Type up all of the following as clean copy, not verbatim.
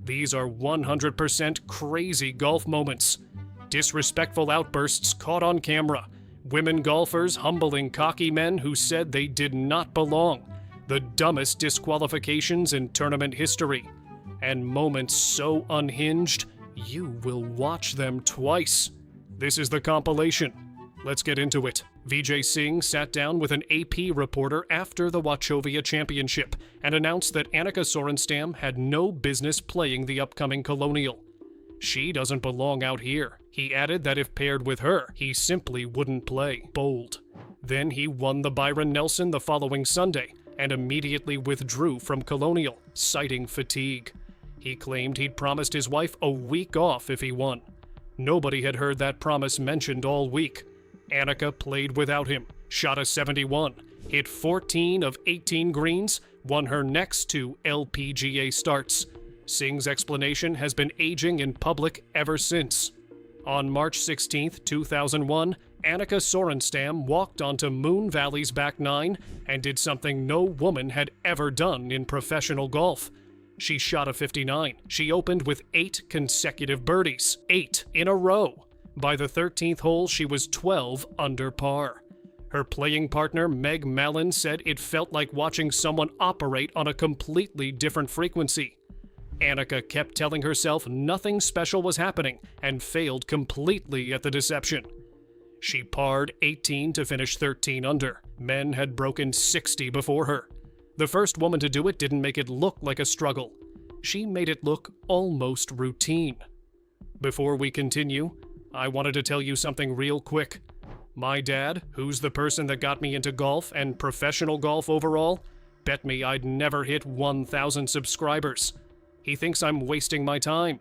These are 100% crazy golf moments. Disrespectful outbursts caught on camera. Women golfers humbling cocky men who said they did not belong. The dumbest disqualifications in tournament history. And moments so unhinged, you will watch them twice. This is the compilation. Let's get into it. Vijay Singh sat down with an AP reporter after the Wachovia Championship and announced that Annika Sorenstam had no business playing the upcoming Colonial. She doesn't belong out here. He added that if paired with her, he simply wouldn't play. Bold. Then he won the Byron Nelson the following Sunday and immediately withdrew from Colonial, citing fatigue. He claimed he'd promised his wife a week off if he won. Nobody had heard that promise mentioned all week. Annika played without him, shot a 71, hit 14 of 18 greens, won her next 2 LPGA starts. Singh's explanation has been aging in public ever since. On March 16, 2001, Annika Sorenstam walked onto Moon Valley's back nine and did something no woman had ever done in professional golf. She shot a 59. She opened with 8 consecutive birdies, 8 in a row. By the 13th hole, she was 12 under par. Her playing partner, Meg Mallon, said it felt like watching someone operate on a completely different frequency. Annika kept telling herself nothing special was happening and failed completely at the deception. She parred 18 to finish 13 under. Men had broken 60 before her. The first woman to do it didn't make it look like a struggle. She made it look almost routine. Before we continue, I wanted to tell you something real quick. My dad, who's the person that got me into golf and professional golf overall, bet me I'd never hit 1,000 subscribers. He thinks I'm wasting my time.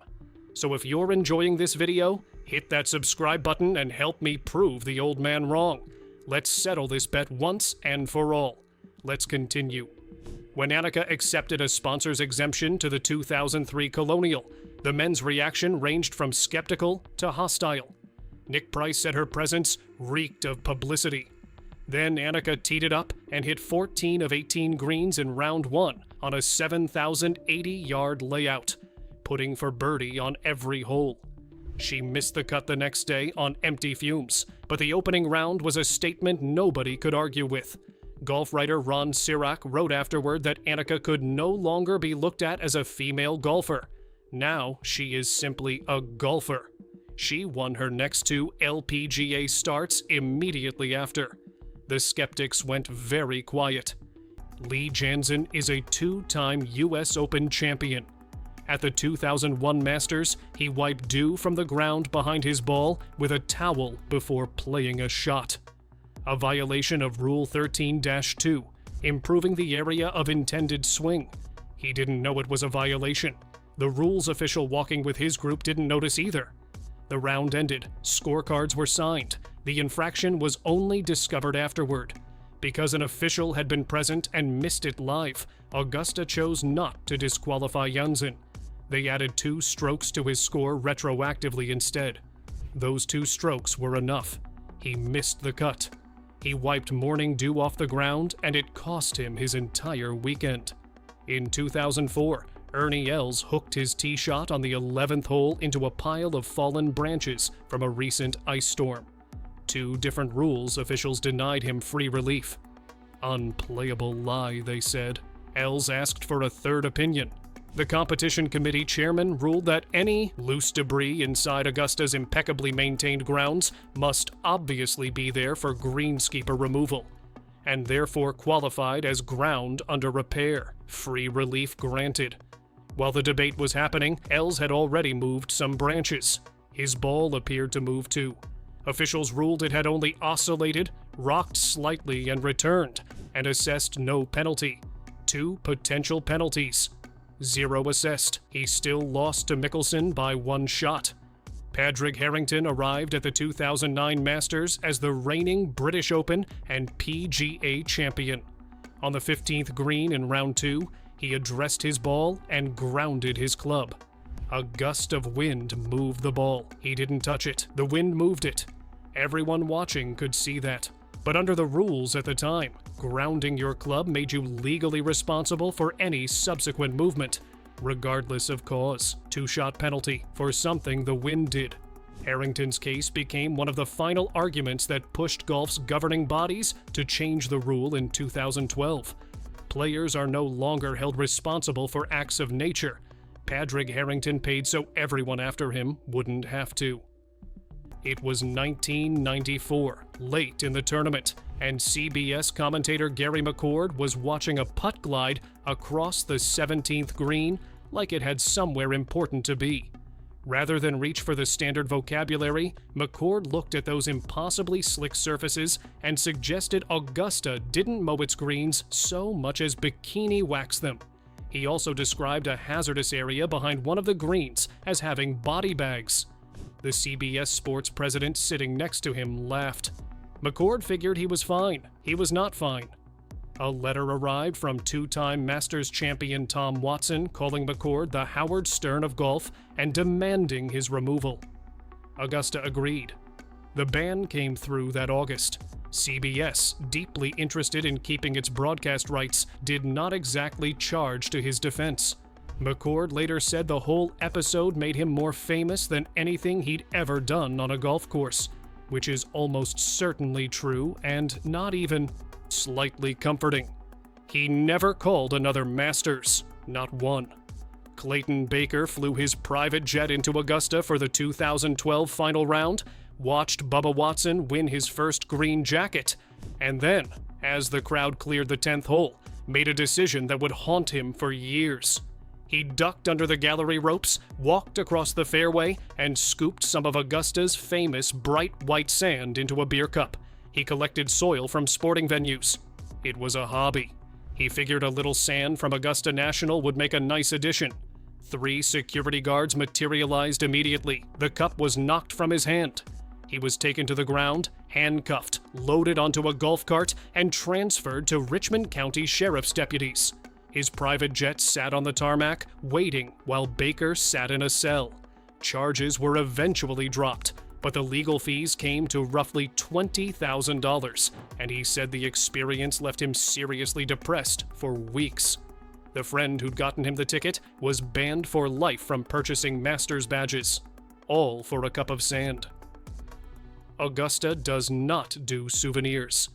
So if you're enjoying this video, hit that subscribe button and help me prove the old man wrong. Let's settle this bet once and for all. Let's continue. When Annika accepted a sponsor's exemption to the 2003 Colonial, the men's reaction ranged from skeptical to hostile. Nick Price said her presence reeked of publicity. Then Annika teed it up and hit 14 of 18 greens in round 1 on a 7,080-yard layout, putting for birdie on every hole. She missed the cut the next day on empty fumes, but the opening round was a statement nobody could argue with. Golf writer Ron Sirac wrote afterward that Annika could no longer be looked at as a female golfer. Now she is simply a golfer. She won her next 2 LPGA starts immediately after. The skeptics went very quiet. Lee Janzen is a 2-time US Open champion. At the 2001 Masters, he wiped dew from the ground behind his ball with a towel before playing a shot. A violation of Rule 13-2, improving the area of intended swing. He didn't know it was a violation. The rules official walking with his group didn't notice either. The round ended, scorecards were signed. The infraction was only discovered afterward. Because an official had been present and missed it live, Augusta chose not to disqualify Janzen. They added 2 strokes to his score retroactively instead. Those 2 strokes were enough. He missed the cut. He wiped morning dew off the ground, and it cost him his entire weekend. In 2004, Ernie Els hooked his tee shot on the 11th hole into a pile of fallen branches from a recent ice storm. 2 different rules officials denied him free relief. Unplayable lie, they said. Els asked for a third opinion. The competition committee chairman ruled that any loose debris inside Augusta's impeccably maintained grounds must obviously be there for greenskeeper removal, and therefore qualified as ground under repair, free relief granted. While the debate was happening, Els had already moved some branches. His ball appeared to move too. Officials ruled it had only oscillated, rocked slightly and returned, and assessed no penalty. 2 potential penalties. 0 assessed. He still lost to Mickelson by 1 shot. Padraig Harrington arrived at the 2009 Masters as the reigning British Open and PGA champion. On the 15th green in round 2, he addressed his ball and grounded his club. A gust of wind moved the ball. He didn't touch it. The wind moved it. Everyone watching could see that. But under the rules at the time, grounding your club made you legally responsible for any subsequent movement. regardless of cause. Two-shot penalty for something the wind did. Harrington's case became one of the final arguments that pushed golf's governing bodies to change the rule in 2012. Players are no longer held responsible for acts of nature. Padraig Harrington paid so everyone after him wouldn't have to. It was 1994, late in the tournament, and CBS commentator Gary McCord was watching a putt glide across the 17th green like it had somewhere important to be. Rather than reach for the standard vocabulary, McCord looked at those impossibly slick surfaces and suggested Augusta didn't mow its greens so much as bikini wax them. He also described a hazardous area behind one of the greens as having body bags. The CBS Sports president sitting next to him laughed. McCord figured he was fine. He was not fine. A letter arrived from two-time Masters champion Tom Watson calling McCord the Howard Stern of golf and demanding his removal. Augusta agreed. The ban came through that August. CBS, deeply interested in keeping its broadcast rights, did not exactly charge to his defense. McCord later said the whole episode made him more famous than anything he'd ever done on a golf course, which is almost certainly true and not even slightly comforting. He never called another Masters, not one. Clayton Baker flew his private jet into Augusta for the 2012 final round, watched Bubba Watson win his first green jacket, and then, as the crowd cleared the 10th hole, made a decision that would haunt him for years. He ducked under the gallery ropes, walked across the fairway, and scooped some of Augusta's famous bright white sand into a beer cup. He collected soil from sporting venues. It was a hobby. He figured a little sand from Augusta National would make a nice addition. 3 security guards materialized immediately. The cup was knocked from his hand. He was taken to the ground, handcuffed, loaded onto a golf cart, and transferred to Richmond County Sheriff's deputies. His private jet sat on the tarmac, waiting while Baker sat in a cell. Charges were eventually dropped, but the legal fees came to roughly $20,000, and he said the experience left him seriously depressed for weeks. The friend who'd gotten him the ticket was banned for life from purchasing Masters badges, all for a cup of sand. Augusta does not do souvenirs.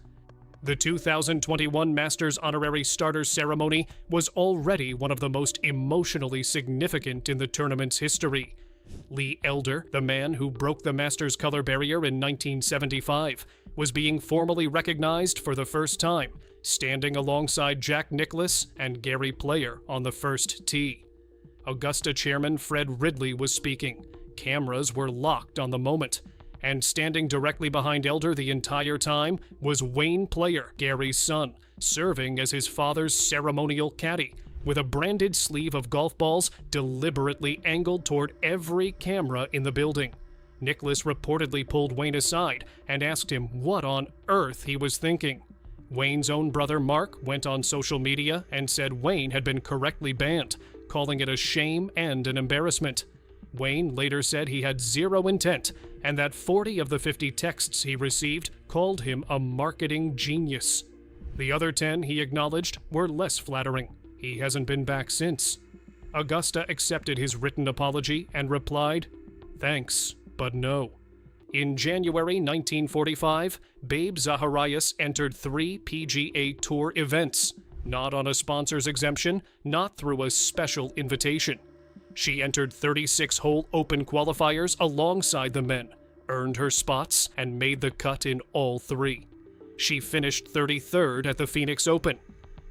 The 2021 Masters Honorary Starters Ceremony was already one of the most emotionally significant in the tournament's history. Lee Elder, the man who broke the Masters color barrier in 1975, was being formally recognized for the first time, standing alongside Jack Nicklaus and Gary Player on the first tee. Augusta chairman Fred Ridley was speaking. Cameras were locked on the moment. And standing directly behind Elder the entire time was Wayne Player, Gary's son, serving as his father's ceremonial caddy, with a branded sleeve of golf balls deliberately angled toward every camera in the building. Nicklaus reportedly pulled Wayne aside and asked him what on earth he was thinking. Wayne's own brother Mark went on social media and said Wayne had been correctly banned, calling it a shame and an embarrassment. Wayne later said he had zero intent, and that 40 of the 50 texts he received called him a marketing genius. The other 10, he acknowledged, were less flattering. He hasn't been back since. Augusta accepted his written apology and replied, "Thanks, but no." In January 1945, Babe Zaharias entered 3 PGA Tour events, not on a sponsor's exemption, not through a special invitation. She entered 36-hole open qualifiers alongside the men, earned her spots, and made the cut in all 3. She finished 33rd at the Phoenix Open.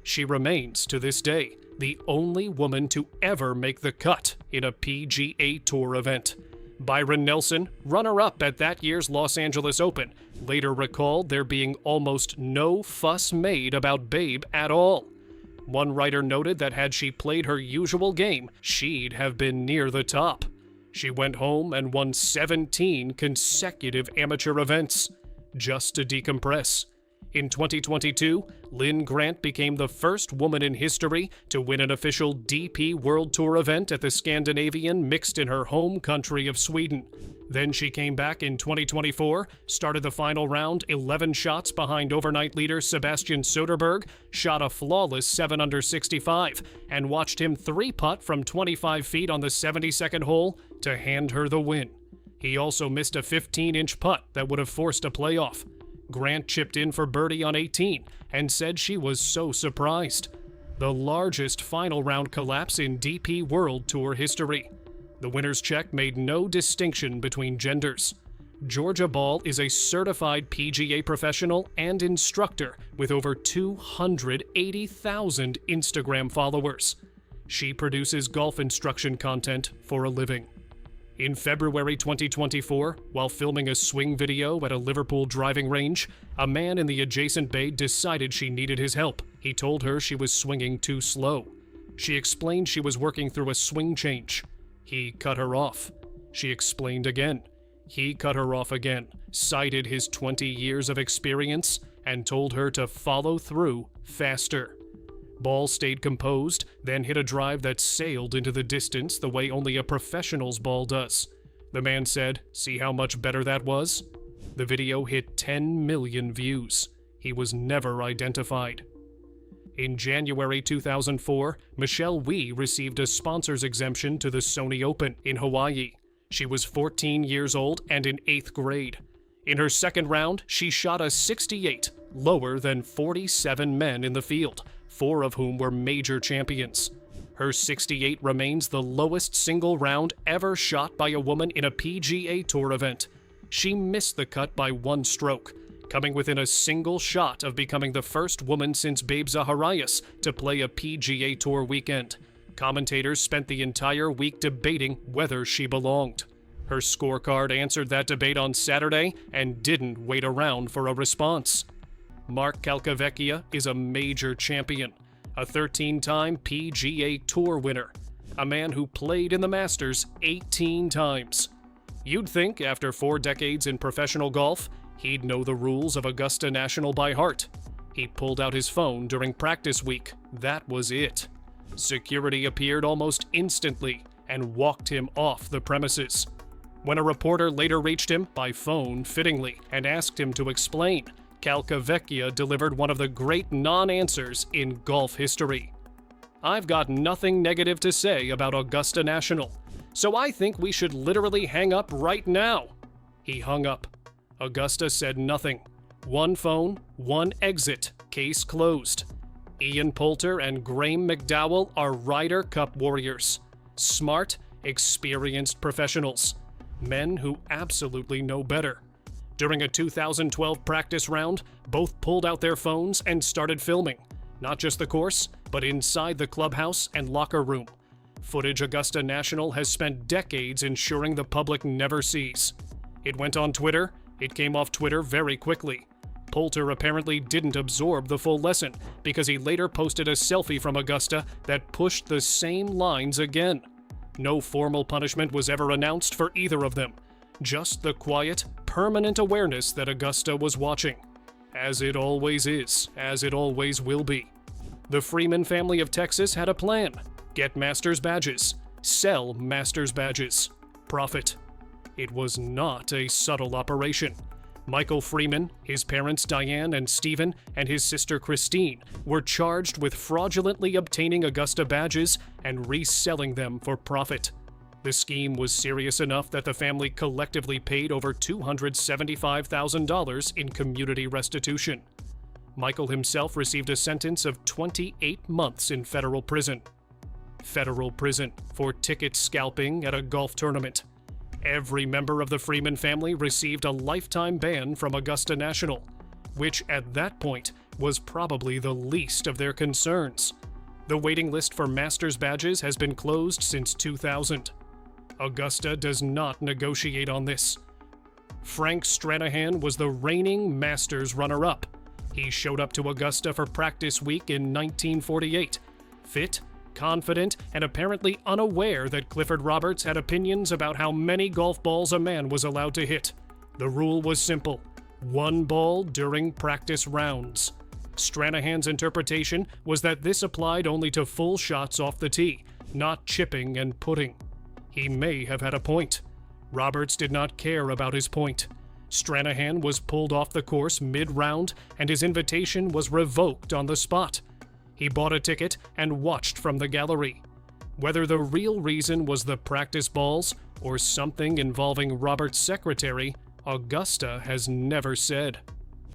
She remains, to this day, the only woman to ever make the cut in a PGA Tour event. Byron Nelson, runner-up at that year's Los Angeles Open, later recalled there being almost no fuss made about Babe at all. One writer noted that had she played her usual game, she'd have been near the top. She went home and won 17 consecutive amateur events, just to decompress. In 2022, Lynn Grant became the first woman in history to win an official DP World Tour event at the Scandinavian mixed in her home country of Sweden. Then she came back in 2024, started the final round 11 shots behind overnight leader Sebastian Soderberg, shot a flawless 7 under 65, and watched him 3-putt from 25 feet on the 72nd hole to hand her the win. He also missed a 15-inch putt that would have forced a playoff. Grant chipped in for birdie on 18 and said she was so surprised. The largest final round collapse in DP World Tour history. The winner's check made no distinction between genders. Georgia Ball is a certified PGA professional and instructor with over 280,000 Instagram followers. She produces golf instruction content for a living. In February 2024, while filming a swing video at a Liverpool driving range, a man in the adjacent bay decided she needed his help. He told her she was swinging too slow. She explained she was working through a swing change. He cut her off. She explained again. He cut her off again, cited his 20 years of experience, and told her to follow through faster. Ball stayed composed, then hit a drive that sailed into the distance the way only a professional's ball does. The man said, "See how much better that was?" The video hit 10 million views. He was never identified. In January 2004, Michelle Wie received a sponsor's exemption to the Sony Open in Hawaii. She was 14 years old and in 8th grade. In her second round, she shot a 68, lower than 47 men in the field, 4 of whom were major champions. Her 68 remains the lowest single round ever shot by a woman in a PGA Tour event. She missed the cut by 1 stroke, coming within a single shot of becoming the first woman since BIZZARE to play a PGA Tour weekend. Commentators spent the entire week debating whether she belonged. Her scorecard answered that debate on Saturday and didn't wait around for a response. Mark Calcavecchia is a major champion, a 13-time PGA Tour winner, a man who played in the Masters 18 times. You'd think after 4 decades in professional golf, he'd know the rules of Augusta National by heart. He pulled out his phone during practice week. That was it. Security appeared almost instantly and walked him off the premises. When a reporter later reached him by phone fittingly and asked him to explain, Calcavecchia delivered one of the great non-answers in golf history. "I've got nothing negative to say about Augusta National, so I think we should literally hang up right now." He hung up. Augusta said nothing. 1 phone, 1 exit, case closed. Ian Poulter and Graham McDowell are Ryder Cup warriors. Smart, experienced professionals. Men who absolutely know better. During a 2012 practice round, both pulled out their phones and started filming. Not just the course, but inside the clubhouse and locker room. Footage Augusta National has spent decades ensuring the public never sees. It went on Twitter. It came off Twitter very quickly. Poulter apparently didn't absorb the full lesson because he later posted a selfie from Augusta that pushed the same lines again. No formal punishment was ever announced for either of them. Just the quiet, permanent awareness that Augusta was watching. As it always is, as it always will be. The Freeman family of Texas had a plan. Get Masters badges. Sell Masters badges. Profit. It was not a subtle operation. Michael Freeman, his parents Diane and Stephen, and his sister Christine were charged with fraudulently obtaining Augusta badges and reselling them for profit. The scheme was serious enough that the family collectively paid over $275,000 in community restitution. Michael himself received a sentence of 28 months in federal prison. Federal prison for ticket scalping at a golf tournament. Every member of the Freeman family received a lifetime ban from Augusta National, which at that point was probably the least of their concerns. The waiting list for Masters badges has been closed since 2000. Augusta does not negotiate on this. Frank Stranahan was the reigning Masters runner-up. He showed up to Augusta for practice week in 1948, fit, confident, and apparently unaware that Clifford Roberts had opinions about how many golf balls a man was allowed to hit. The rule was simple. One ball during practice rounds. Stranahan's interpretation was that this applied only to full shots off the tee, not chipping and putting. He may have had a point. Roberts did not care about his point. Stranahan was pulled off the course mid-round, and his invitation was revoked on the spot. He bought a ticket and watched from the gallery. Whether the real reason was the practice balls or something involving Roberts' secretary, Augusta has never said.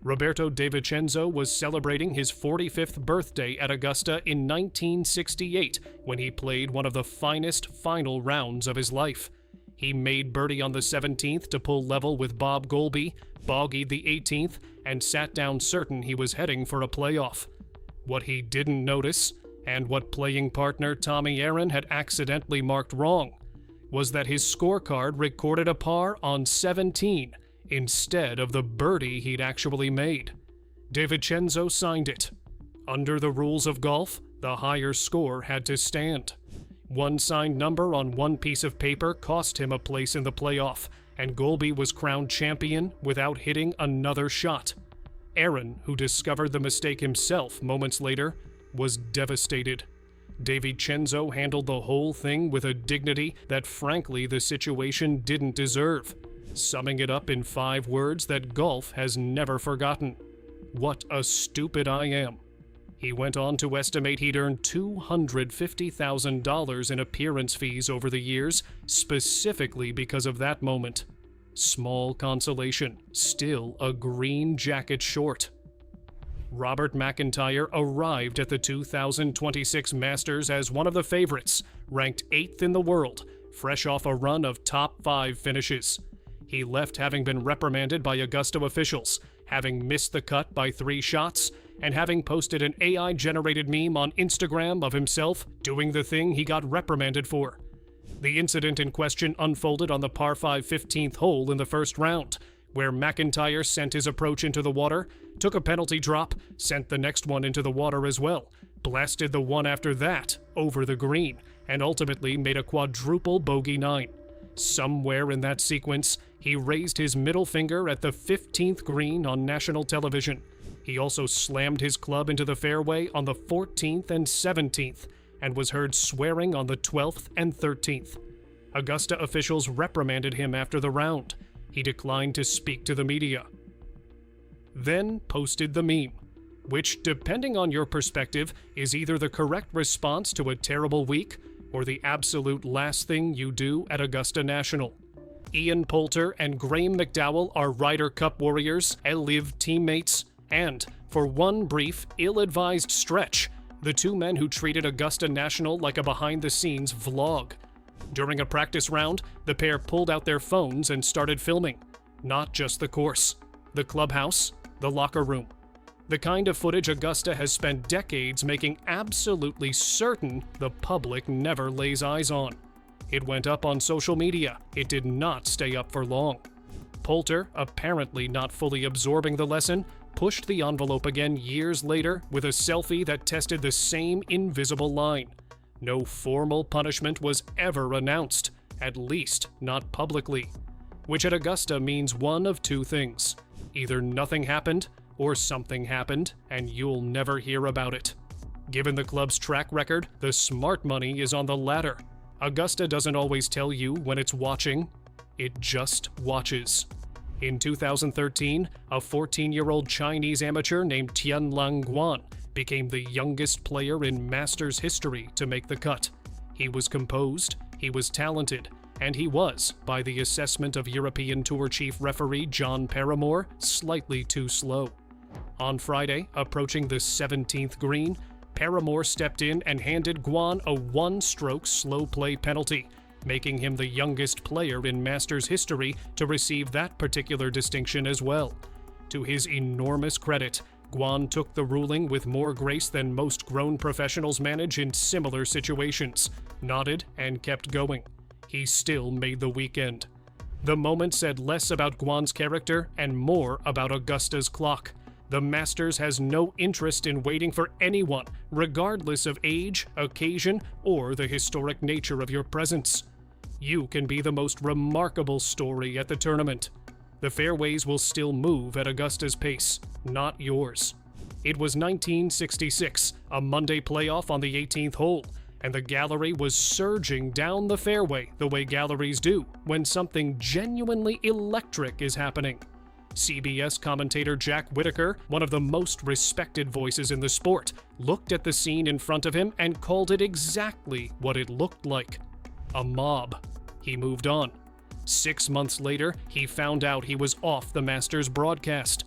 Roberto De Vincenzo was celebrating his 45th birthday at Augusta in 1968 when he played one of the finest final rounds of his life. He made birdie on the 17th to pull level with Bob Goalby, bogeyed the 18th, and sat down certain he was heading for a playoff. What he didn't notice, and what playing partner Tommy Aaron had accidentally marked wrong, was that his scorecard recorded a par on 17 instead of the birdie he'd actually made. De Vincenzo signed it. Under the rules of golf, the higher score had to stand. One signed number on one piece of paper cost him a place in the playoff, and Goalby was crowned champion without hitting another shot. Aaron, who discovered the mistake himself moments later, was devastated. De Vincenzo handled the whole thing with a dignity that frankly the situation didn't deserve, summing it up in 5 words that golf has never forgotten. What a stupid I am. He went on to estimate he'd earned $250,000 in appearance fees over the years, specifically because of that moment. Small consolation, still a green jacket short. Robert McIntyre arrived at the 2026 Masters as one of the favorites, ranked 8th in the world, fresh off a run of top 5 finishes. He left having been reprimanded by Augusta officials, having missed the cut by 3 shots, and having posted an AI-generated meme on Instagram of himself doing the thing he got reprimanded for. The incident in question unfolded on the par 5 15th hole in the first round, where McIntyre sent his approach into the water, took a penalty drop, sent the next one into the water as well, blasted the one after that over the green, and ultimately made a quadruple bogey 9. Somewhere in that sequence, he raised his middle finger at the 15th green on national television. He also slammed his club into the fairway on the 14th and 17th, and was heard swearing on the 12th and 13th. Augusta officials reprimanded him after the round. He declined to speak to the media. Then posted the meme, which, depending on your perspective, is either the correct response to a terrible week or the absolute last thing you do at Augusta National. Ian Poulter and Graham McDowell are Ryder Cup warriors, LIV teammates, and, for one brief, ill-advised stretch, the 2 men who treated Augusta National like a behind-the-scenes vlog. During a practice round, the pair pulled out their phones and started filming. Not just the course, the clubhouse, the locker room. The kind of footage Augusta has spent decades making absolutely certain the public never lays eyes on. It went up on social media. It did not stay up for long. Poulter, apparently not fully absorbing the lesson, pushed the envelope again years later with a selfie that tested the same invisible line. No formal punishment was ever announced, at least not publicly. Which at Augusta means one of 2 things. Either nothing happened, or something happened, and you'll never hear about it. Given the club's track record, the smart money is on the latter. Augusta doesn't always tell you when it's watching, it just watches. In 2013, a 14-year-old Chinese amateur named Tianlang Guan became the youngest player in Masters history to make the cut. He was composed, he was talented, and he was, by the assessment of European Tour Chief Referee John Paramore, slightly too slow. On Friday, approaching the 17th green, Paramore stepped in and handed Guan a 1-stroke slow play penalty, making him the youngest player in Masters history to receive that particular distinction as well. To his enormous credit, Guan took the ruling with more grace than most grown professionals manage in similar situations, nodded, and kept going. He still made the weekend. The moment said less about Guan's character and more about Augusta's clock. The Masters has no interest in waiting for anyone, regardless of age, occasion, or the historic nature of your presence. You can be the most remarkable story at the tournament. The fairways will still move at Augusta's pace, not yours. It was 1966, a Monday playoff on the 18th hole, and the gallery was surging down the fairway the way galleries do when something genuinely electric is happening. CBS commentator Jack Whitaker, one of the most respected voices in the sport, looked at the scene in front of him and called it exactly what it looked like: a mob. He moved on. 6 months later, he found out he was off the Masters broadcast.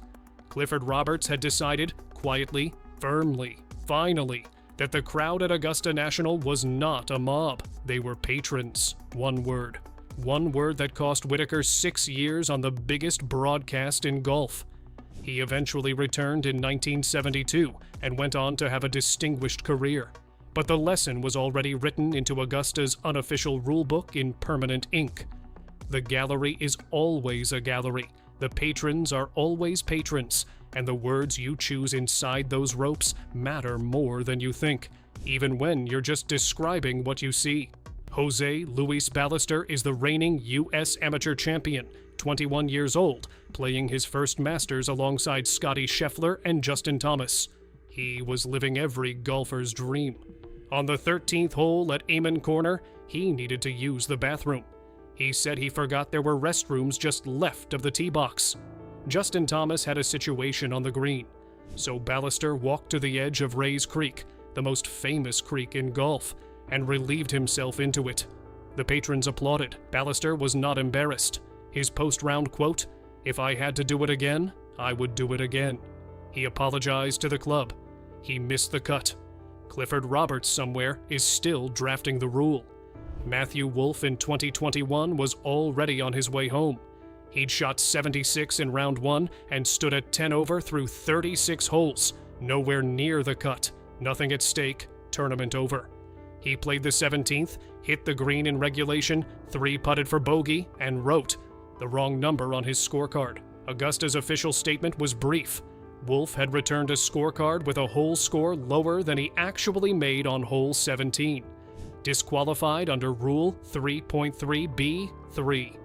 Clifford Roberts had decided, quietly, firmly, finally, that the crowd at Augusta National was not a mob. They were patrons. One word. One word that cost Whitaker 6 years on the biggest broadcast in golf. He eventually returned in 1972 and went on to have a distinguished career. But the lesson was already written into Augusta's unofficial rulebook in permanent ink. The gallery is always a gallery. The patrons are always patrons, and the words you choose inside those ropes matter more than you think, even when you're just describing what you see. Jose Luis Ballester is the reigning U.S. amateur champion, 21 years old, playing his first Masters alongside Scottie Scheffler and Justin Thomas. He was living every golfer's dream. On the 13th hole at Amen Corner, he needed to use the bathroom. He said he forgot there were restrooms just left of the tee box. Justin Thomas had a situation on the green, so Ballester walked to the edge of Rays Creek, the most famous creek in golf, and relieved himself into it. The patrons applauded. Ballester was not embarrassed. His post-round quote, "If I had to do it again, I would do it again." He apologized to the club. He missed the cut. Clifford Roberts somewhere is still drafting the rule. Matthew Wolff in 2021 was already on his way home. He'd shot 76 in round 1 and stood at 10 over through 36 holes, nowhere near the cut, nothing at stake, tournament over. He played the 17th, hit the green in regulation, 3-putted for bogey, and wrote the wrong number on his scorecard. Augusta's official statement was brief. Wolff had returned a scorecard with a hole score lower than he actually made on hole 17. Disqualified under Rule 3.3b3.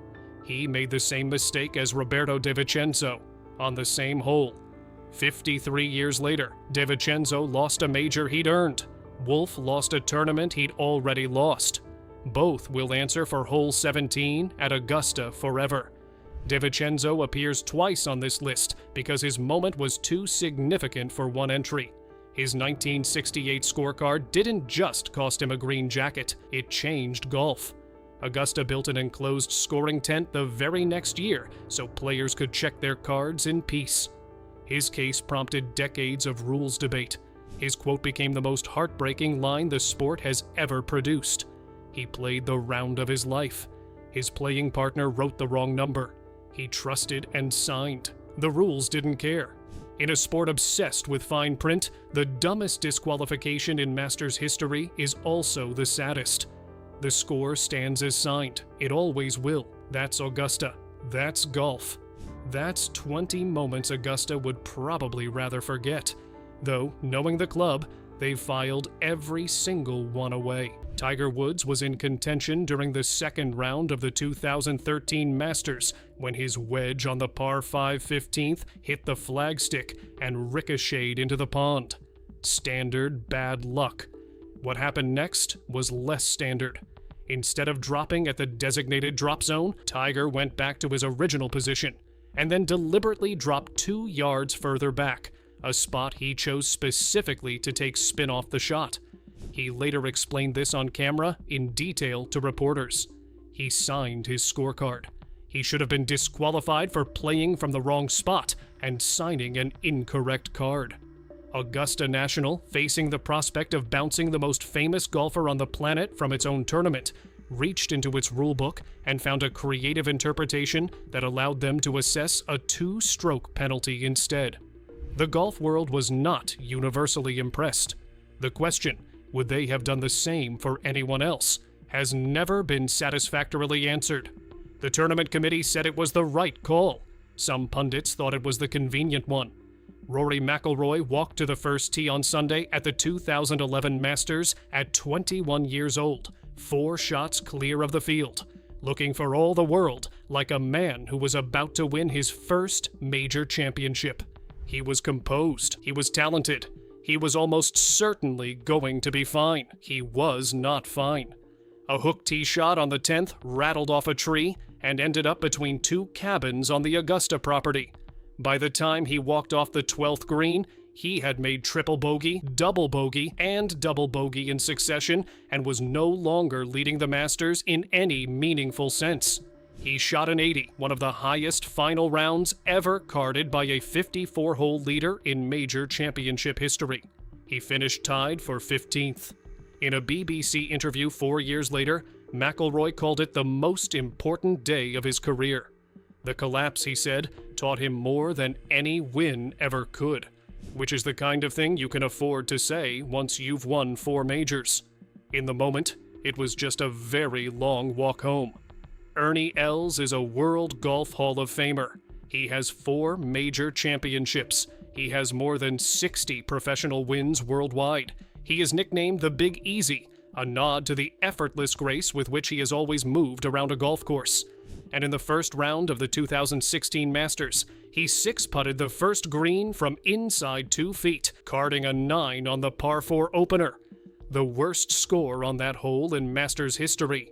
He made the same mistake as Roberto De Vicenzo on the same hole. 53 years later, De Vicenzo lost a major he'd earned. Wolff lost a tournament he'd already lost. Both will answer for hole 17 at Augusta forever. De Vicenzo appears twice on this list because his moment was too significant for one entry. His 1968 scorecard didn't just cost him a green jacket, it changed golf. Augusta built an enclosed scoring tent the very next year so players could check their cards in peace. His case prompted decades of rules debate. His quote became the most heartbreaking line the sport has ever produced. He played the round of his life. His playing partner wrote the wrong number. He trusted and signed. The rules didn't care. In a sport obsessed with fine print, the dumbest disqualification in Masters history is also the saddest. The score stands as signed. It always will. That's Augusta. That's golf. That's 20 moments Augusta would probably rather forget. Though, knowing the club, they filed every single one away. Tiger Woods was in contention during the second round of the 2013 Masters when his wedge on the par 5 15th hit the flagstick and ricocheted into the pond. Standard bad luck. What happened next was less standard. Instead of dropping at the designated drop zone, Tiger went back to his original position and then deliberately dropped 2 yards further back, a spot he chose specifically to take spin off the shot. He later explained this on camera in detail to reporters. He signed his scorecard. He should have been disqualified for playing from the wrong spot and signing an incorrect card. Augusta National, facing the prospect of bouncing the most famous golfer on the planet from its own tournament, reached into its rulebook and found a creative interpretation that allowed them to assess a 2-stroke penalty instead. The golf world was not universally impressed. The question, would they have done the same for anyone else, has never been satisfactorily answered. The tournament committee said it was the right call. Some pundits thought it was the convenient one. Rory McIlroy walked to the first tee on Sunday at the 2011 Masters at 21 years old, 4 shots clear of the field. looking for all the world like a man who was about to win his first major championship. He was composed, he was talented, he was almost certainly going to be fine. He was not fine. A hook tee shot on the 10th rattled off a tree and ended up between two cabins on the Augusta property. By the time he walked off the 12th green, he had made triple bogey, double bogey, and double bogey in succession and was no longer leading the Masters in any meaningful sense. He shot an 80, one of the highest final rounds ever carded by a 54-hole leader in major championship history. He finished tied for 15th. In a BBC interview 4 years later, McIlroy called it the most important day of his career. The collapse, he said, taught him more than any win ever could, which is the kind of thing you can afford to say once you've won 4 majors. In the moment, it was just a very long walk home. Ernie Els is a World Golf Hall of Famer. He has 4 major championships. He has more than 60 professional wins worldwide. He is nicknamed the Big Easy, a nod to the effortless grace with which he has always moved around a golf course. And in the first round of the 2016 Masters, he 6-putted the first green from inside 2 feet, carding a 9 on the par 4 opener, the worst score on that hole in Masters history.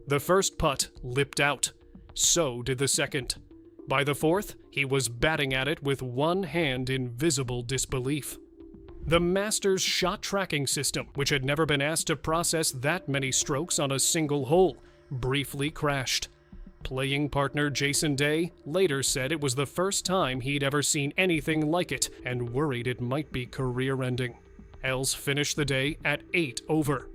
The first putt lipped out. So did the second. By the 4th, he was batting at it with one hand in visible disbelief. The Masters shot tracking system, which had never been asked to process that many strokes on a single hole, briefly crashed. Playing partner Jason Day later said it was the first time he'd ever seen anything like it and worried it might be career-ending. Els finished the day at 8 over.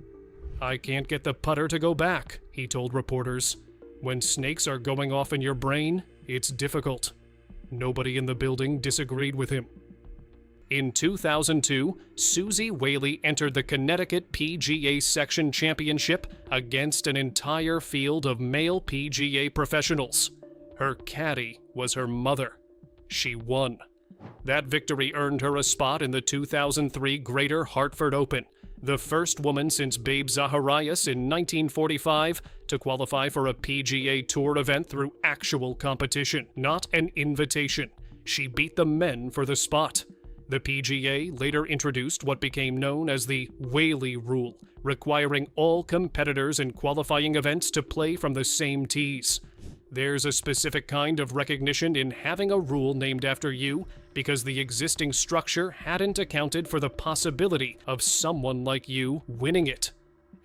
"I can't get the putter to go back," he told reporters. "When snakes are going off in your brain, it's difficult." Nobody in the building disagreed with him. In 2002, Susie Whaley entered the Connecticut PGA Section Championship against an entire field of male PGA professionals. Her caddy was her mother. She won. That victory earned her a spot in the 2003 Greater Hartford Open, the first woman since Babe Zacharias in 1945 to qualify for a PGA Tour event through actual competition, not an invitation. She beat the men for the spot. The PGA later introduced what became known as the Whaley Rule, requiring all competitors in qualifying events to play from the same tees. There's a specific kind of recognition in having a rule named after you because the existing structure hadn't accounted for the possibility of someone like you winning it.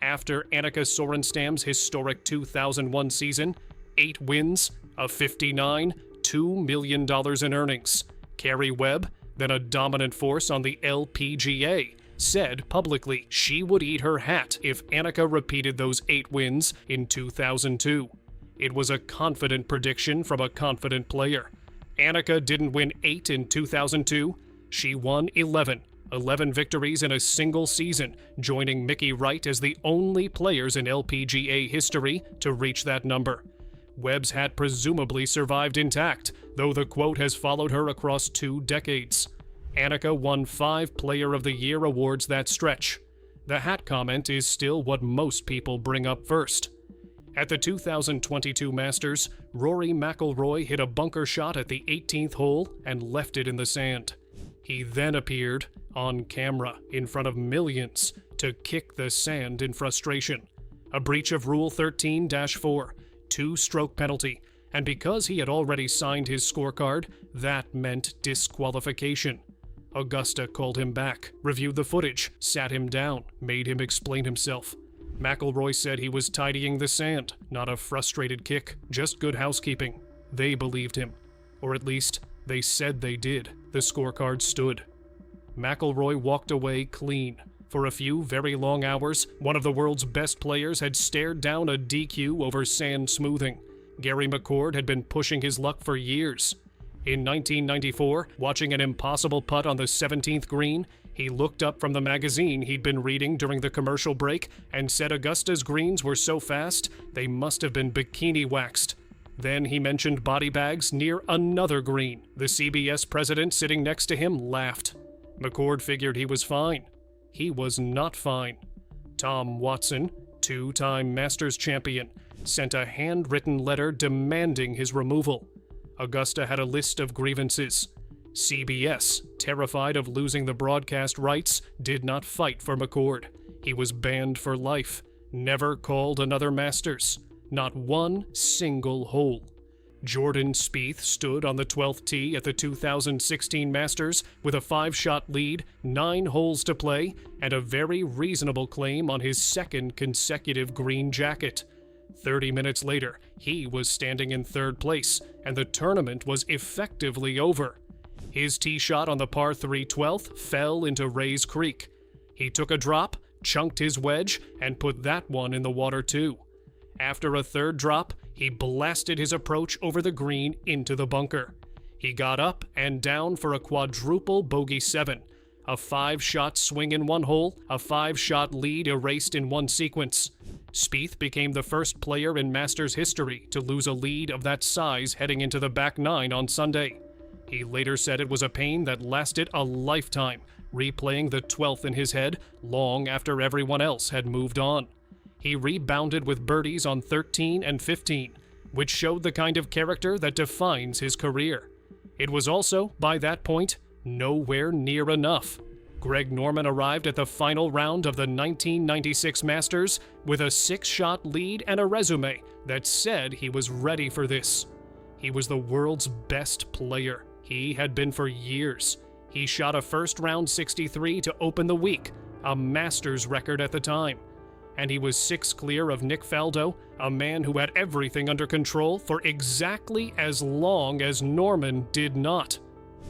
After Annika Sorenstam's historic 2001 season, 8 wins, a 59, $2 million in earnings, Carrie Webb, then a dominant force on the LPGA, said publicly she would eat her hat if Annika repeated those 8 wins in 2002. It was a confident prediction from a confident player. Annika didn't win 8 in 2002. She won 11 victories in a single season, joining Mickey Wright as the only players in LPGA history to reach that number. Webb's hat presumably survived intact, though the quote has followed her across 2 decades. Annika won 5 Player of the Year awards that stretch. The hat comment is still what most people bring up first. At the 2022 Masters, Rory McIlroy hit a bunker shot at the 18th hole and left it in the sand. He then appeared on camera in front of millions to kick the sand in frustration. A breach of Rule 13-4, 2-stroke penalty, and because he had already signed his scorecard, that meant disqualification. Augusta called him back, reviewed the footage, sat him down, made him explain himself. McIlroy said he was tidying the sand, not a frustrated kick, just good housekeeping. They believed him. Or at least, they said they did. The scorecard stood. McIlroy walked away clean. For a few very long hours, one of the world's best players had stared down a DQ over sand smoothing. Gary McCord had been pushing his luck for years. In 1994, watching an impossible putt on the 17th green, he looked up from the magazine he'd been reading during the commercial break and said Augusta's greens were so fast they must have been bikini waxed. Then he mentioned body bags near another green. The CBS president sitting next to him laughed. McCord figured he was fine. He was not fine. Tom Watson, 2-time Masters champion, sent a handwritten letter demanding his removal. Augusta had a list of grievances. CBS, terrified of losing the broadcast rights, did not fight for McCord. He was banned for life, never called another Masters, not one single hole. Jordan Spieth stood on the 12th tee at the 2016 Masters with a 5-shot lead, 9 holes to play, and a very reasonable claim on his second consecutive green jacket. 30 minutes later, he was standing in 3rd place, and the tournament was effectively over. His tee shot on the par 3 12th fell into Rays Creek. He took a drop, chunked his wedge, and put that one in the water too. After a 3rd drop, he blasted his approach over the green into the bunker. He got up and down for a quadruple bogey 7, a 5-shot swing in one hole, a 5-shot lead erased in one sequence. Spieth became the first player in Masters history to lose a lead of that size heading into the back 9 on Sunday. He later said it was a pain that lasted a lifetime, replaying the 12th in his head long after everyone else had moved on. He rebounded with birdies on 13 and 15, which showed the kind of character that defines his career. It was also, by that point, nowhere near enough. Greg Norman arrived at the final round of the 1996 Masters with a 6-shot lead and a resume that said he was ready for this. He was the world's best player. He had been for years. He shot a first-round 63 to open the week, a Masters record at the time. And he was 6 clear of Nick Faldo, a man who had everything under control for exactly as long as Norman did not.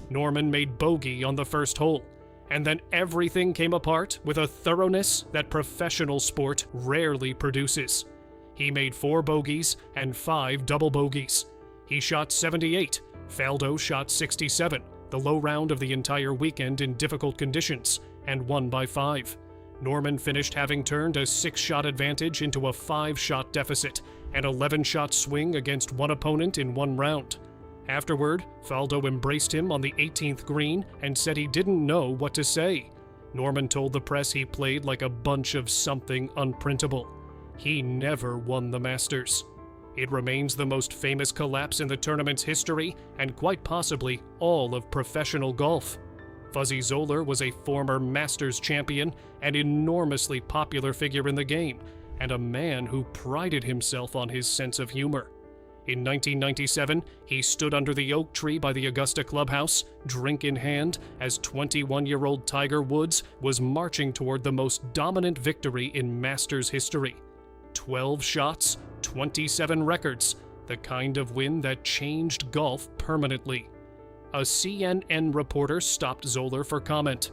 Norman made bogey on the first hole, and then everything came apart with a thoroughness that professional sport rarely produces. He made 4 bogeys and 5 double bogeys. He shot 78, Faldo shot 67, the low round of the entire weekend in difficult conditions, and won by 5. Norman finished having turned a 6-shot advantage into a 5-shot deficit, an 11-shot swing against one opponent in one round. Afterward, Faldo embraced him on the 18th green and said he didn't know what to say. Norman told the press he played like a bunch of something unprintable. He never won the Masters. It remains the most famous collapse in the tournament's history and quite possibly all of professional golf. Fuzzy Zoeller was a former Masters champion, an enormously popular figure in the game, and a man who prided himself on his sense of humor. In 1997, he stood under the oak tree by the Augusta clubhouse, drink in hand, as 21-year-old Tiger Woods was marching toward the most dominant victory in Masters history. 12 shots, 27 records, the kind of win that changed golf permanently. A CNN reporter stopped Zoeller for comment.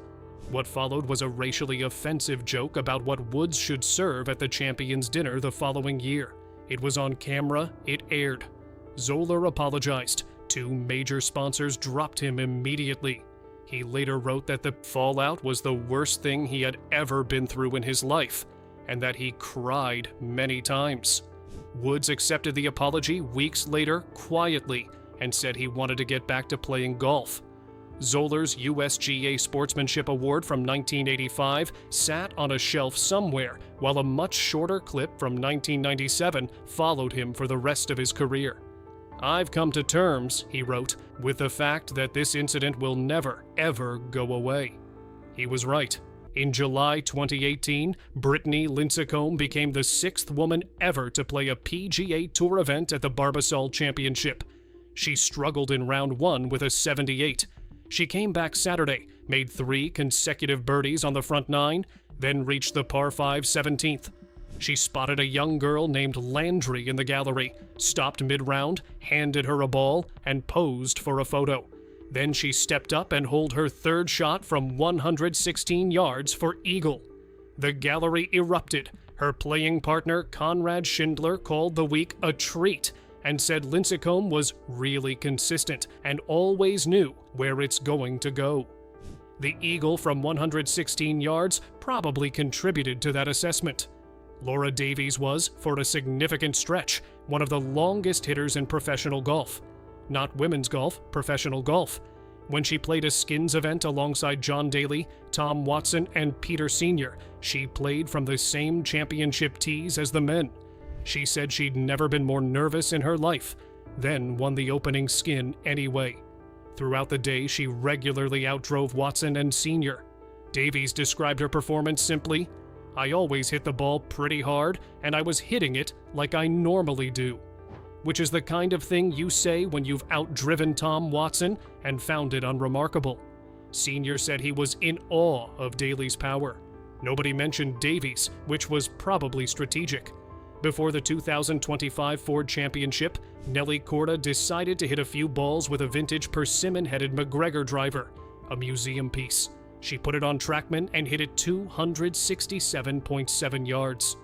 What followed was a racially offensive joke about what Woods should serve at the Champions Dinner the following year. It was on camera, it aired. Zoeller apologized. 2 major sponsors dropped him immediately. He later wrote that the fallout was the worst thing he had ever been through in his life, and that he cried many times. Woods accepted the apology weeks later, quietly, and said he wanted to get back to playing golf. Zoeller's USGA Sportsmanship Award from 1985 sat on a shelf somewhere, while a much shorter clip from 1997 followed him for the rest of his career. "I've come to terms," he wrote, "with the fact that this incident will never, ever go away." He was right. In July 2018, Brittany Lincecum became the 6th woman ever to play a PGA Tour event at the Barbasol Championship. She struggled in round 1 with a 78. She came back Saturday, made 3 consecutive birdies on the front 9, then reached the par 5 17th. She spotted a young girl named Landry in the gallery, stopped mid-round, handed her a ball, and posed for a photo. Then she stepped up and holed her 3rd shot from 116 yards for eagle. The gallery erupted. Her playing partner Conrad Schindler called the week a treat and said Lincecum was really consistent and always knew where it's going to go. The eagle from 116 yards probably contributed to that assessment. Laura Davies was, for a significant stretch, one of the longest hitters in professional golf. Not women's golf, professional golf. When she played a skins event alongside John Daly, Tom Watson, and Peter Sr., she played from the same championship tees as the men. She said she'd never been more nervous in her life, then won the opening skin anyway. Throughout the day, she regularly outdrove Watson and Senior. Davies described her performance simply, "I always hit the ball pretty hard, and I was hitting it like I normally do," which is the kind of thing you say when you've outdriven Tom Watson and found it unremarkable. Senior said he was in awe of Daly's power. Nobody mentioned Davies, which was probably strategic. Before the 2025 Ford Championship, Nelly Korda decided to hit a few balls with a vintage persimmon-headed McGregor driver, a museum piece. She put it on TrackMan and hit it 267.7 yards.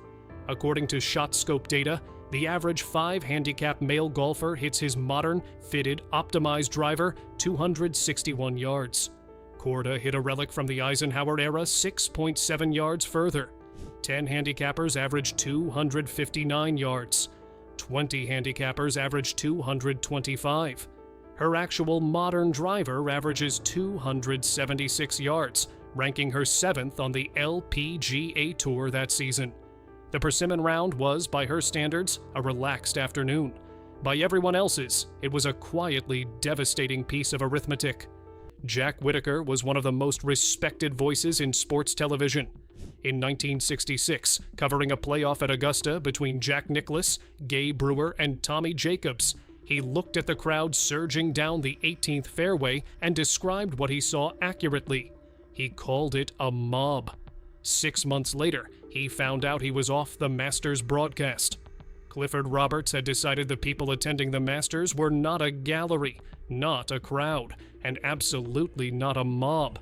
According to ShotScope data, the average 5 handicap male golfer hits his modern, fitted, optimized driver 261 yards. Korda hit a relic from the Eisenhower era 6.7 yards further. 10 handicappers averaged 259 yards. 20 handicappers averaged 225. Her actual modern driver averages 276 yards, ranking her 7th on the LPGA Tour that season. The Persimmon round was, by her standards, a relaxed afternoon. By everyone else's, it was a quietly devastating piece of arithmetic. Jack Whitaker was one of the most respected voices in sports television. In 1966, covering a playoff at Augusta between Jack Nicklaus, Gay Brewer, and Tommy Jacobs, he looked at the crowd surging down the 18th fairway and described what he saw accurately. He called it a mob. 6 months later, he found out he was off the Masters broadcast. Clifford Roberts had decided the people attending the Masters were not a gallery, not a crowd, and absolutely not a mob.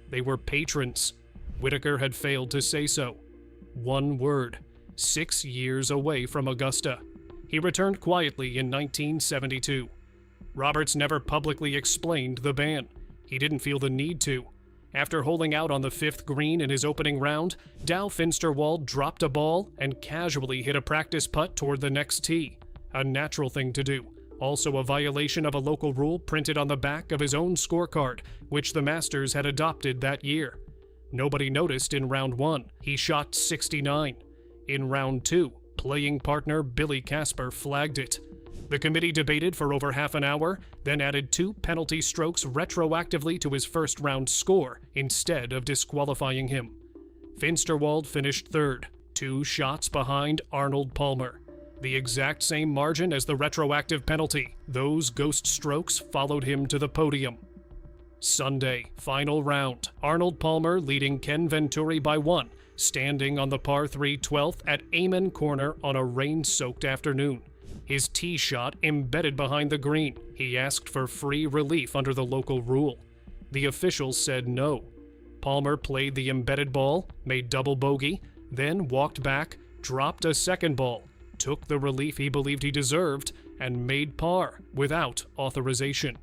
They were patrons. Whitaker had failed to say so. One word. 6 years away from Augusta. He returned quietly in 1972. Roberts never publicly explained the ban. He didn't feel the need to. After holing out on the 5th green in his opening round, Dow Finsterwald dropped a ball and casually hit a practice putt toward the next tee. A natural thing to do. Also a violation of a local rule printed on the back of his own scorecard, which the Masters had adopted that year. Nobody noticed in round 1. He shot 69. In round 2, playing partner Billy Casper flagged it. The committee debated for over half an hour, then added 2 penalty strokes retroactively to his first round score instead of disqualifying him. Finsterwald finished 3rd, 2 shots behind Arnold Palmer. The exact same margin as the retroactive penalty. Those ghost strokes followed him to the podium. Sunday, final round. Arnold Palmer leading Ken Venturi by 1, standing on the par 3 12th at Amen Corner on a rain-soaked afternoon. His tee shot embedded behind the green. He asked for free relief under the local rule. The officials said no. Palmer played the embedded ball, made double bogey, then walked back, dropped a second ball, took the relief he believed he deserved, and made par without authorization.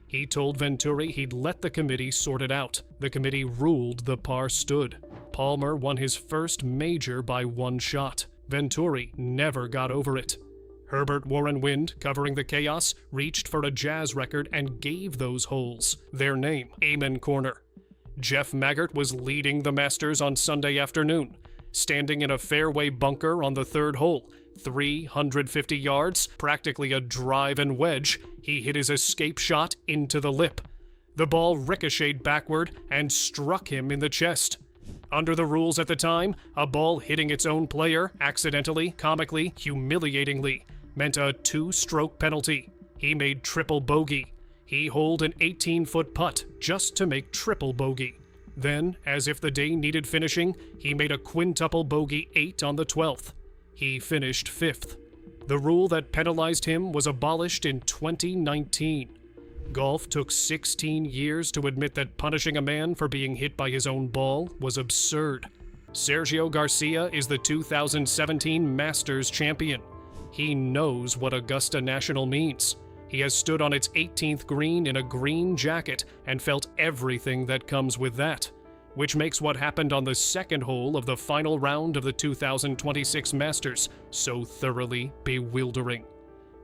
He told Venturi he'd let the committee sort it out. The committee ruled the par stood. Palmer won his first major by 1 shot. Venturi never got over it. Herbert Warren Wind, covering the chaos, reached for a jazz record and gave those holes their name, Amen Corner. Jeff Maggart was leading the Masters on Sunday afternoon. Standing in a fairway bunker on the 3rd hole, 350 yards, practically a drive and wedge, he hit his escape shot into the lip. The ball ricocheted backward and struck him in the chest. Under the rules at the time, a ball hitting its own player, accidentally, comically, humiliatingly, meant a 2-stroke penalty. He made triple bogey. He holed an 18-foot putt just to make triple bogey. Then, as if the day needed finishing, he made a quintuple bogey 8 on the 12th. He finished 5th. The rule that penalized him was abolished in 2019. Golf took 16 years to admit that punishing a man for being hit by his own ball was absurd. Sergio Garcia is the 2017 Masters champion. He knows what Augusta National means. He has stood on its 18th green in a green jacket and felt everything that comes with that, which makes what happened on the 2nd hole of the final round of the 2026 Masters so thoroughly bewildering.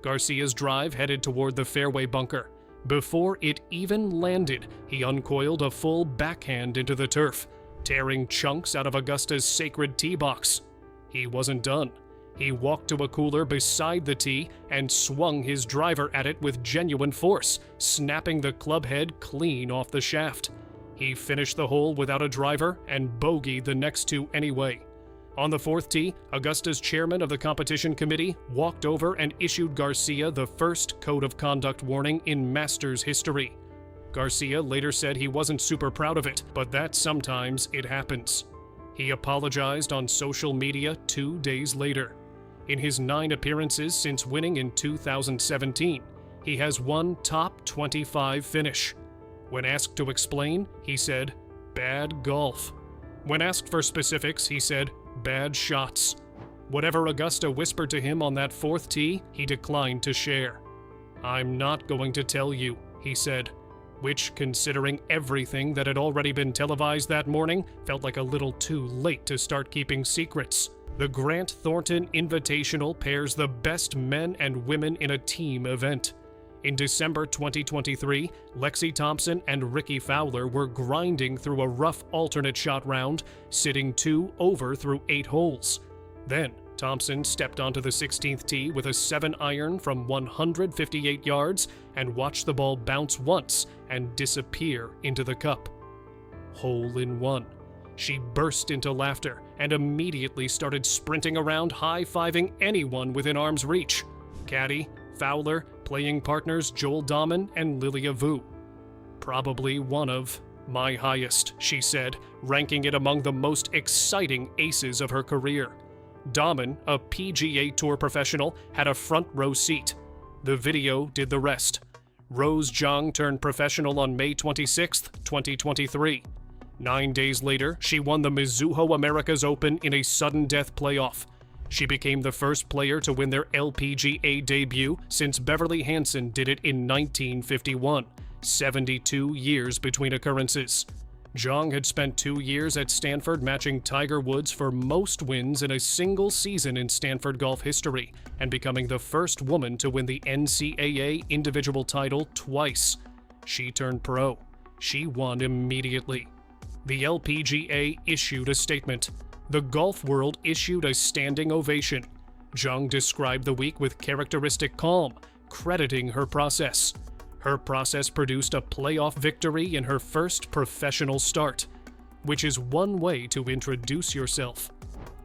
Garcia's drive headed toward the fairway bunker. Before it even landed, he uncoiled a full backhand into the turf, tearing chunks out of Augusta's sacred tee box. He wasn't done. He walked to a cooler beside the tee and swung his driver at it with genuine force, snapping the club head clean off the shaft. He finished the hole without a driver and bogeyed the next two anyway. On the fourth tee, Augusta's chairman of the competition committee walked over and issued Garcia the first code of conduct warning in Masters history. Garcia later said he wasn't super proud of it, but that sometimes it happens. He apologized on social media 2 days later. In his 9 appearances since winning in 2017, he has one top 25 finish. When asked to explain, he said, "Bad golf." When asked for specifics, he said, "Bad shots." Whatever Augusta whispered to him on that fourth tee, he declined to share. "I'm not going to tell you," he said, which, considering everything that had already been televised that morning, felt like a little too late to start keeping secrets. The Grant Thornton Invitational pairs the best men and women in a team event. In December 2023, Lexi Thompson and Ricky Fowler were grinding through a rough alternate shot round, sitting 2 over through 8 holes. Then, Thompson stepped onto the 16th tee with a 7-iron from 158 yards and watched the ball bounce once and disappear into the cup. Hole in one. She burst into laughter and immediately started sprinting around, high-fiving anyone within arm's reach. Caddy, Fowler, playing partners Joel Dahman and Lilia Vu. "Probably one of my highest," she said, ranking it among the most exciting aces of her career. Dahman, a PGA Tour professional, had a front row seat. The video did the rest. Rose Zhang turned professional on May 26, 2023. 9 days later, she won the Mizuho Americas Open in a sudden death playoff. She became the first player to win their LPGA debut since Beverly Hansen did it in 1951, 72 years between occurrences. Zhang had spent 2 years at Stanford matching Tiger Woods for most wins in a single season in Stanford golf history, and becoming the first woman to win the NCAA individual title twice. She turned pro. She won immediately. The LPGA issued a statement. The golf world issued a standing ovation. Zhang described the week with characteristic calm, crediting her process. Her process produced a playoff victory in her first professional start, which is one way to introduce yourself.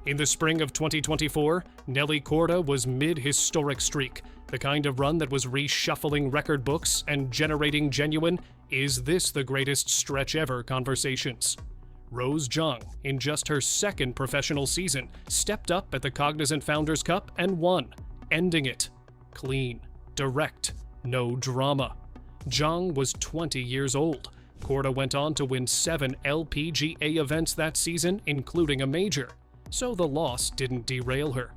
In the spring of 2024, Nelly Korda was mid-historic streak, the kind of run that was reshuffling record books and generating genuine, "Is this the greatest stretch ever?" conversations. Rose Zhang, in just her second professional season, stepped up at the Cognizant Founders Cup and won, ending it. Clean, direct, no drama. Zhang was 20 years old. Korda went on to win 7 LPGA events that season, including a major, so the loss didn't derail her.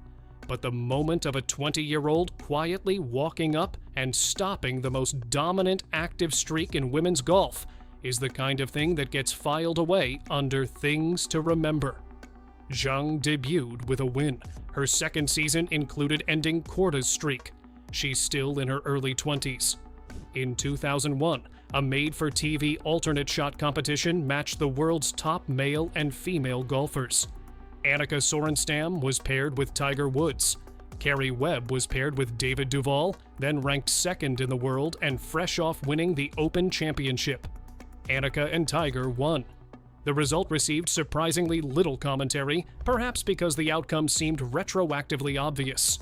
But the moment of a 20-year-old quietly walking up and stopping the most dominant active streak in women's golf is the kind of thing that gets filed away under things to remember. Zhang debuted with a win. Her second season included ending Korda's streak. She's still in her early 20s. In 2001, a made-for-TV alternate shot competition matched the world's top male and female golfers. Annika Sorenstam was paired with Tiger Woods. Kerry Webb was paired with David Duval, then ranked second in the world and fresh off winning the Open Championship. Annika and Tiger won. The result received surprisingly little commentary, perhaps because the outcome seemed retroactively obvious.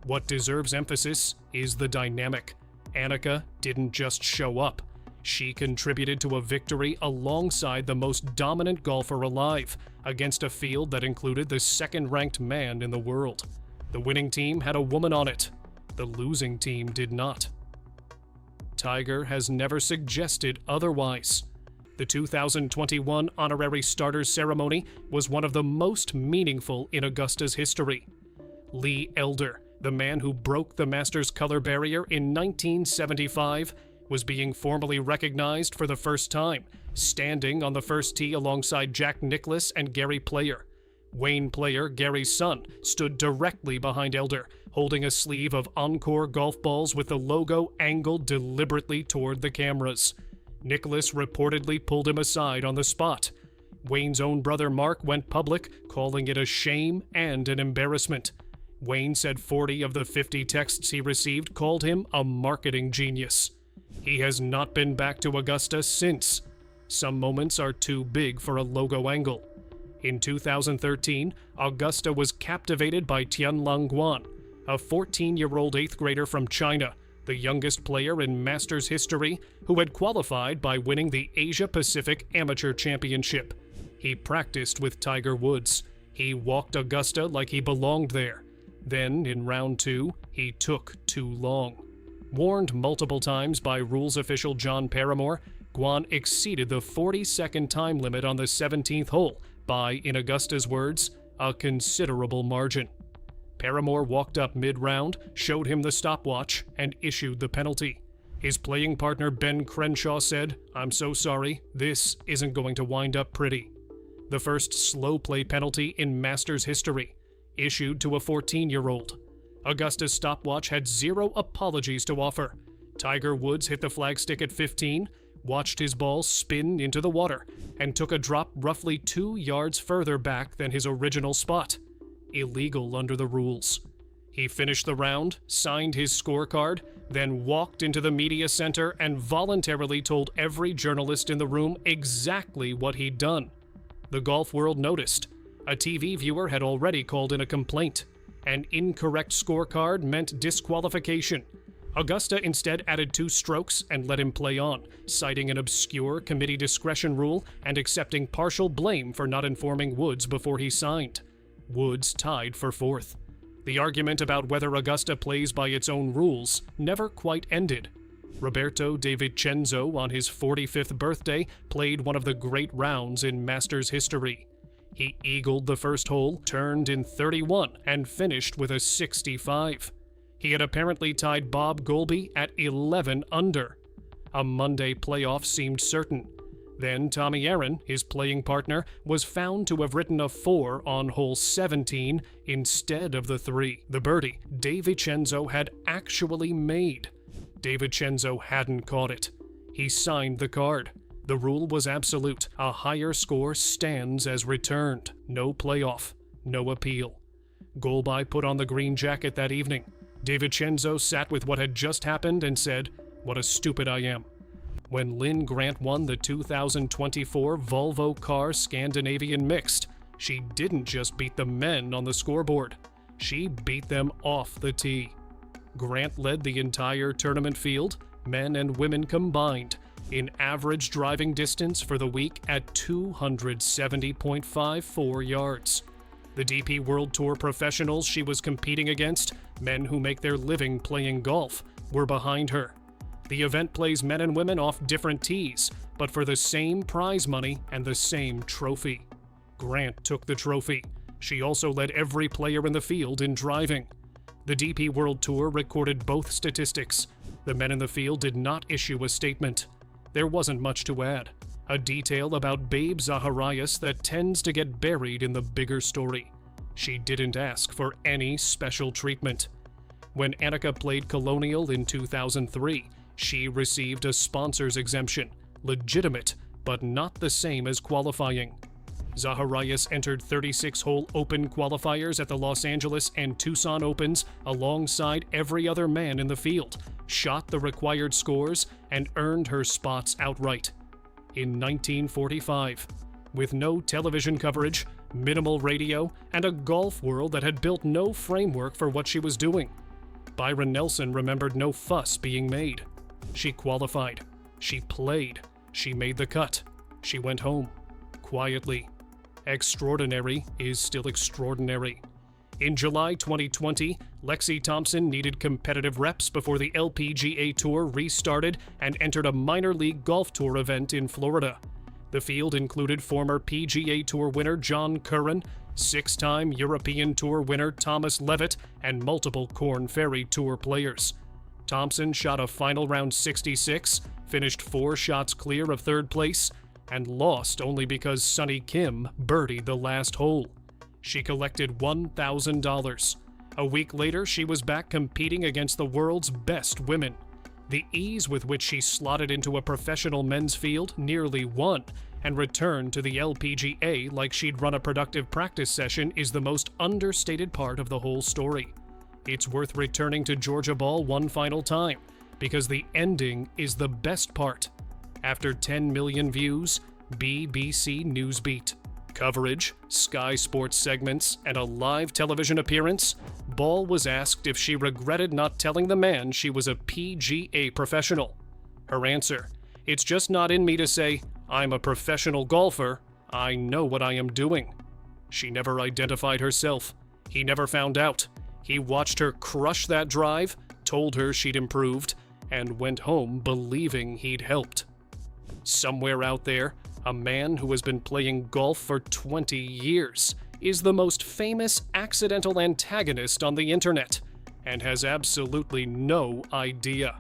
What deserves emphasis is the dynamic. Annika didn't just show up. She contributed to a victory alongside the most dominant golfer alive, against a field that included the second-ranked man in the world. The winning team had a woman on it. The losing team did not. Tiger has never suggested otherwise. The 2021 honorary starters ceremony was one of the most meaningful in Augusta's history. Lee Elder, the man who broke the Masters color barrier in 1975, was being formally recognized for the first time, standing on the first tee alongside Jack Nicklaus and Gary Player. Wayne Player, Gary's son, stood directly behind Elder, holding a sleeve of Encore golf balls with the logo angled deliberately toward the cameras. Nicklaus reportedly pulled him aside on the spot. Wayne's own brother Mark went public, calling it a shame and an embarrassment. Wayne said 40 of the 50 texts he received called him a marketing genius. He has not been back to Augusta since. Some moments are too big for a logo angle. In 2013, Augusta was captivated by Tianlang Guan, a 14-year-old 8th grader from China, the youngest player in Masters history, who had qualified by winning the Asia-Pacific Amateur Championship. He practiced with Tiger Woods. He walked Augusta like he belonged there. Then, in round 2, he took too long. Warned multiple times by rules official John Paramore, Guan exceeded the 40-second time limit on the 17th hole by, in Augusta's words, a considerable margin. Paramore walked up mid-round, showed him the stopwatch, and issued the penalty. His playing partner Ben Crenshaw said, "I'm so sorry, this isn't going to wind up pretty." The first slow play penalty in Masters history, issued to a 14-year-old. Augusta's stopwatch had 0 apologies to offer. Tiger Woods hit the flagstick at 15, watched his ball spin into the water, and took a drop roughly 2 yards further back than his original spot. Illegal under the rules. He finished the round, signed his scorecard, then walked into the media center and voluntarily told every journalist in the room exactly what he'd done. The golf world noticed. A TV viewer had already called in a complaint. An incorrect scorecard meant disqualification. Augusta instead added 2 strokes and let him play on, citing an obscure committee discretion rule and accepting partial blame for not informing Woods before he signed. Woods tied for 4th. The argument about whether Augusta plays by its own rules never quite ended. Roberto De Vicenzo, on his 45th birthday, played one of the great rounds in Masters history. He eagled the first hole, turned in 31, and finished with a 65. He had apparently tied Bob Goalby at 11 under. A Monday playoff seemed certain. Then Tommy Aaron, his playing partner, was found to have written a 4 on hole 17 instead of the 3. The birdie De Vicenzo had actually made. De Vicenzo hadn't caught it. He signed the card. The rule was absolute. A higher score stands as returned. No playoff. No appeal. Goalby put on the green jacket that evening. De Vicenzo sat with what had just happened and said, "What a stupid I am." When Lynn Grant won the 2024 Volvo Car Scandinavian Mixed, she didn't just beat the men on the scoreboard. She beat them off the tee. Grant led the entire tournament field, men and women combined, in average driving distance for the week at 270.54 yards. The DP World Tour professionals she was competing against, men who make their living playing golf, were behind her. The event plays men and women off different tees, but for the same prize money and the same trophy. Grant took the trophy. She also led every player in the field in driving. The DP World Tour recorded both statistics. The men in the field did not issue a statement. There wasn't much to add. A detail about Babe Zacharias that tends to get buried in the bigger story. She didn't ask for any special treatment. When Annika played Colonial in 2003, she received a sponsor's exemption, legitimate, but not the same as qualifying. Zacharias entered 36-hole open qualifiers at the Los Angeles and Tucson Opens alongside every other man in the field, shot the required scores, and earned her spots outright. In 1945, with no television coverage, minimal radio, and a golf world that had built no framework for what she was doing, Byron Nelson remembered no fuss being made. She qualified. She played. She made the cut. She went home. Quietly. Extraordinary is still extraordinary. In July 2020, Lexi Thompson needed competitive reps before the LPGA Tour restarted and entered a minor league golf tour event in Florida. The field included former PGA Tour winner John Curran, 6-time European Tour winner Thomas Levitt, and multiple Korn Ferry Tour players. Thompson shot a final round 66, finished 4 shots clear of 3rd place, and lost only because Sonny Kim birdied the last hole. She collected $1,000. A week later, she was back competing against the world's best women. The ease with which she slotted into a professional men's field nearly won, and return to the LPGA like she'd run a productive practice session is the most understated part of the whole story. It's worth returning to Georgia Ball one final time, because the ending is the best part. After 10 million views, BBC Newsbeat coverage, Sky Sports segments, and a live television appearance, Ball was asked if she regretted not telling the man she was a PGA professional. Her answer: "It's just not in me to say, I'm a professional golfer. I know what I am doing." She never identified herself. He never found out. He watched her crush that drive, told her she'd improved, and went home believing he'd helped. Somewhere out there, a man who has been playing golf for 20 years is the most famous accidental antagonist on the internet and has absolutely no idea.